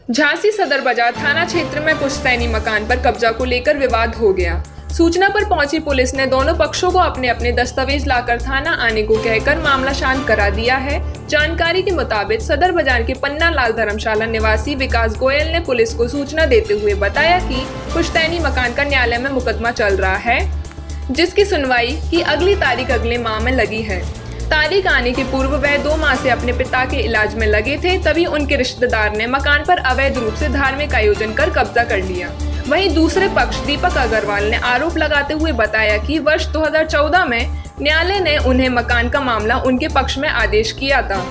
झांसी सदर बाजार थाना क्षेत्र में पुश्तैनी मकान पर कब्जा को लेकर विवाद हो गया। सूचना पर पहुंची पुलिस ने दोनों पक्षों को अपने अपने दस्तावेज लाकर थाना आने को कहकर मामला शांत करा दिया है। जानकारी के मुताबिक सदर बाजार के पन्ना लाल धर्मशाला निवासी विकास गोयल ने पुलिस को सूचना देते हुए बताया कि पुश्तैनी मकान का न्यायालय में मुकदमा चल रहा है, जिसकी सुनवाई की अगली तारीख अगले माह में लगी है। तारीख आने के पूर्व वह 2 माह से अपने पिता के इलाज में लगे थे, तभी उनके रिश्तेदार ने मकान पर अवैध रूप से धार्मिक आयोजन कर कब्जा कर लिया। वहीं दूसरे पक्ष दीपक अग्रवाल ने आरोप लगाते हुए बताया कि वर्ष 2014 में न्यायालय ने उन्हें मकान का मामला उनके पक्ष में आदेश किया था।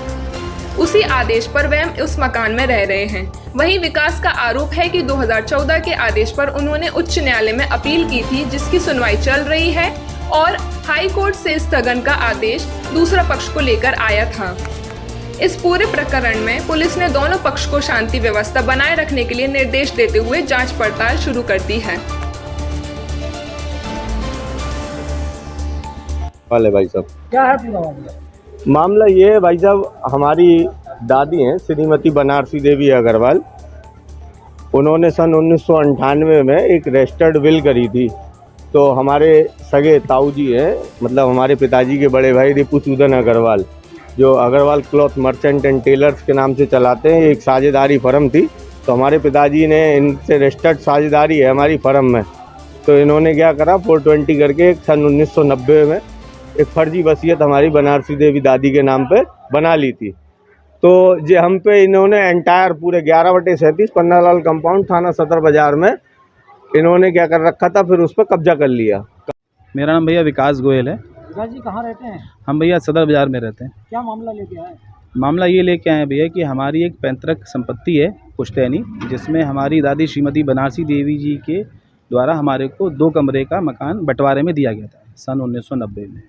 उसी आदेश पर वह उस मकान में रह रहे हैं। वहीं विकास का आरोप है कि 2014 के आदेश पर उन्होंने उच्च न्यायालय में अपील की थी, जिसकी सुनवाई चल रही है और हाई कोर्ट से स्थगन का आदेश दूसरा पक्ष को लेकर आया था। इस पूरे प्रकरण में पुलिस ने दोनों पक्ष को शांति व्यवस्था बनाए रखने के लिए निर्देश देते हुए जांच पड़ताल शुरू कर दी है। भाई साहब, क्या है पूरा मामला ये है भाई साहब, हमारी दादी हैं श्रीमती बनारसी देवी अग्रवाल। उन्होंने सन 1998 में एक रजिस्टर्ड विल करी थी। तो हमारे सगे ताऊ जी हैं, मतलब हमारे पिताजी के बड़े भाई रिपुसूदन अग्रवाल, जो Agarwal cloth merchant and tailors के नाम से चलाते हैं, एक साझेदारी फर्म थी। तो हमारे पिताजी ने इनसे रजिस्टर्ड साझेदारी है हमारी फर्म में। तो इन्होंने क्या करा, 420 करके सन 1990 में एक फर्जी वसीयत हमारी बनारसी देवी दादी के नाम पे बना ली थी। तो जे हम पे इन्होंने एंटायर पूरे 11/37 पन्ना लाल कंपाउंड थाना सदर बाजार में इन्होंने क्या कर रखा था, फिर उस पर कब्जा कर लिया। मेरा नाम भैया विकास गोयल है। विकास जी कहाँ रहते हैं? हम भैया सदर बाजार में रहते हैं। क्या मामला लेके आए? मामला ये लेके आए हैं भैया कि हमारी एक पैतृक संपत्ति है पुश्तैनी, जिसमें हमारी दादी श्रीमती बनारसी देवी जी के द्वारा हमारे को 2 कमरे का मकान बंटवारे में दिया गया था सन 1990 में।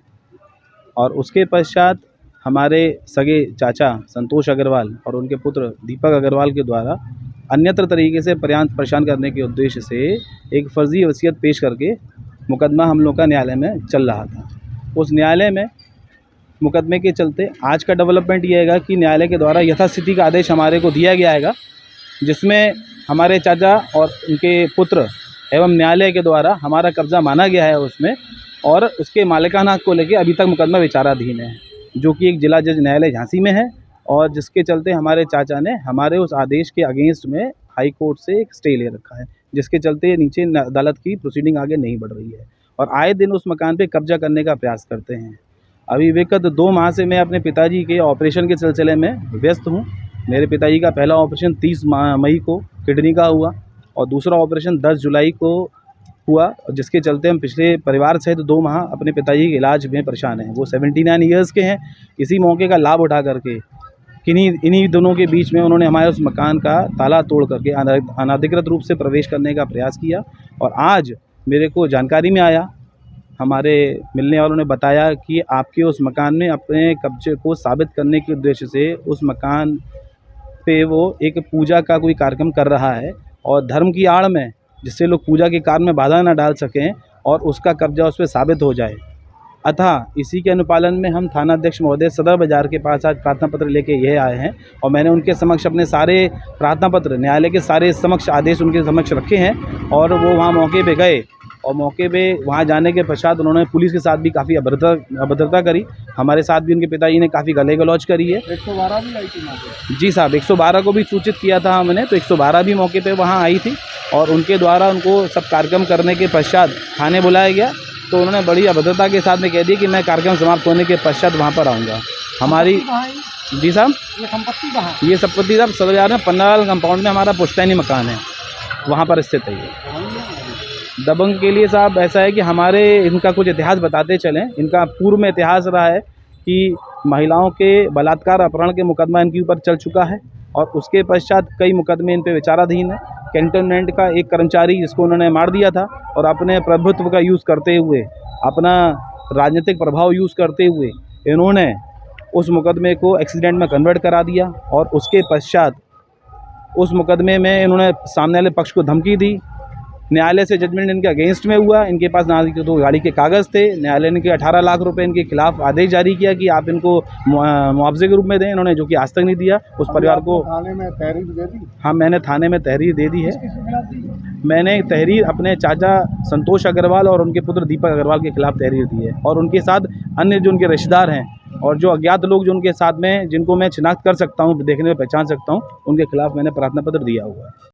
और उसके पश्चात हमारे सगे चाचा संतोष अग्रवाल और उनके पुत्र दीपक अग्रवाल के द्वारा अन्यत्र तरीके से परेशान करने के उद्देश्य से एक फर्जी वसीयत पेश करके मुकदमा हम लोग का न्यायालय में चल रहा था। उस न्यायालय में मुकदमे के चलते आज का डेवलपमेंट ये है कि न्यायालय के द्वारा यथास्थिति का आदेश हमारे को दिया गया है, जिसमें हमारे चाचा और उनके पुत्र एवं न्यायालय के द्वारा हमारा कब्ज़ा माना गया है उसमें, और उसके मालिकाना हक को लेकर अभी तक मुकदमा विचाराधीन है, जो कि एक जिला जज न्यायालय झांसी में है। और जिसके चलते हमारे चाचा ने हमारे उस आदेश के अगेंस्ट में हाई कोर्ट से एक स्टे ले रखा है, जिसके चलते नीचे अदालत की प्रोसीडिंग आगे नहीं बढ़ रही है और आए दिन उस मकान पे कब्जा करने का प्रयास करते हैं। अभी विगत 2 माह से मैं अपने पिताजी के ऑपरेशन के सिलसिले में व्यस्त हूँ। मेरे पिताजी का पहला ऑपरेशन 30 मई को किडनी का हुआ और दूसरा ऑपरेशन 10 जुलाई को हुआ, जिसके चलते हम पिछले परिवार सहित 2 माह अपने पिताजी के इलाज में परेशान हैं। वो 79 ईयर्स के हैं। इसी मौके का लाभ उठा करके इन्हीं दोनों के बीच में उन्होंने हमारे उस मकान का ताला तोड़ करके अनधिकृत रूप से प्रवेश करने का प्रयास किया। और आज मेरे को जानकारी में आया, हमारे मिलने वालों ने बताया कि आपके उस मकान में अपने कब्जे को साबित करने के उद्देश्य से उस मकान पे वो एक पूजा का कोई कार्यक्रम कर रहा है और धर्म की आड़ में, जिससे लोग पूजा के कार्य में बाधा न डाल सकें और उसका कब्जा उस पर साबित हो जाए। अतः इसी के अनुपालन में हम थानाध्यक्ष महोदय सदर बाजार के पास आज प्रार्थना पत्र लेके यह आए हैं और मैंने उनके समक्ष अपने सारे प्रार्थना पत्र, न्यायालय के सारे समक्ष आदेश उनके समक्ष रखे हैं। और वो वहाँ मौके पे गए और मौके पे वहाँ जाने के पश्चात उन्होंने पुलिस के साथ भी काफ़ी अभद्रता करी। हमारे साथ भी उनके पिताजी ने काफ़ी गले गलौज करी है। 112 भी आई थी? जी साहब, 112 को भी सूचित किया था हमने, तो 112 भी मौके पे वहाँ आई थी और उनके द्वारा उनको सब कार्यक्रम करने के पश्चात थाने बुलाया गया। तो उन्होंने बड़ी अभद्रता के साथ में कह दिया कि मैं कार्यक्रम समाप्त होने के पश्चात वहाँ पर आऊँगा। हमारी जी साहब, ये संपत्ति कहाँ? ये संपत्ति साहब सदर बाजार में पन्ना लाल कंपाउंड में हमारा पुश्तैनी मकान है, वहाँ पर स्थित है ये। दबंग के लिए साहब ऐसा है कि हमारे इनका कुछ इतिहास बताते चलें। इनका पूर्व में इतिहास रहा है कि महिलाओं के बलात्कार अपहरण के मुकदमा इनके ऊपर चल चुका है और उसके पश्चात कई मुकदमे इन पे विचाराधीन है। कैंटोनमेंट का एक कर्मचारी जिसको उन्होंने मार दिया था और अपने प्रभुत्व का यूज़ करते हुए, अपना राजनीतिक प्रभाव यूज़ करते हुए इन्होंने उस मुकदमे को एक्सीडेंट में कन्वर्ट करा दिया और उसके पश्चात उस मुकदमे में इन्होंने सामने वाले पक्ष को धमकी दी न्यायालय से जजमेंट इनके अगेंस्ट में हुआ। इनके पास ना तो गाड़ी के कागज़ थे। न्यायालय ने 18 लाख रुपए इनके खिलाफ आदेश जारी किया कि आप इनको मुआवजे के रूप में दें, इन्होंने जो कि आज तक नहीं दिया। उस परिवार को थाने में तहरीर दे दी। हाँ, मैंने थाने में तहरीर दे दी है। किसके खिलाफ दी? मैंने तहरीर अपने चाचा संतोष अग्रवाल और उनके पुत्र दीपक अग्रवाल के खिलाफ तहरीर दी है, और उनके साथ अन्य जो उनके रिश्तेदार हैं और जो अज्ञात लोग जो उनके साथ में, जिनको मैं शिनाख्त कर सकता हूँ, देखने में पहचान सकता हूँ, उनके खिलाफ मैंने प्रार्थना पत्र दिया हुआ है।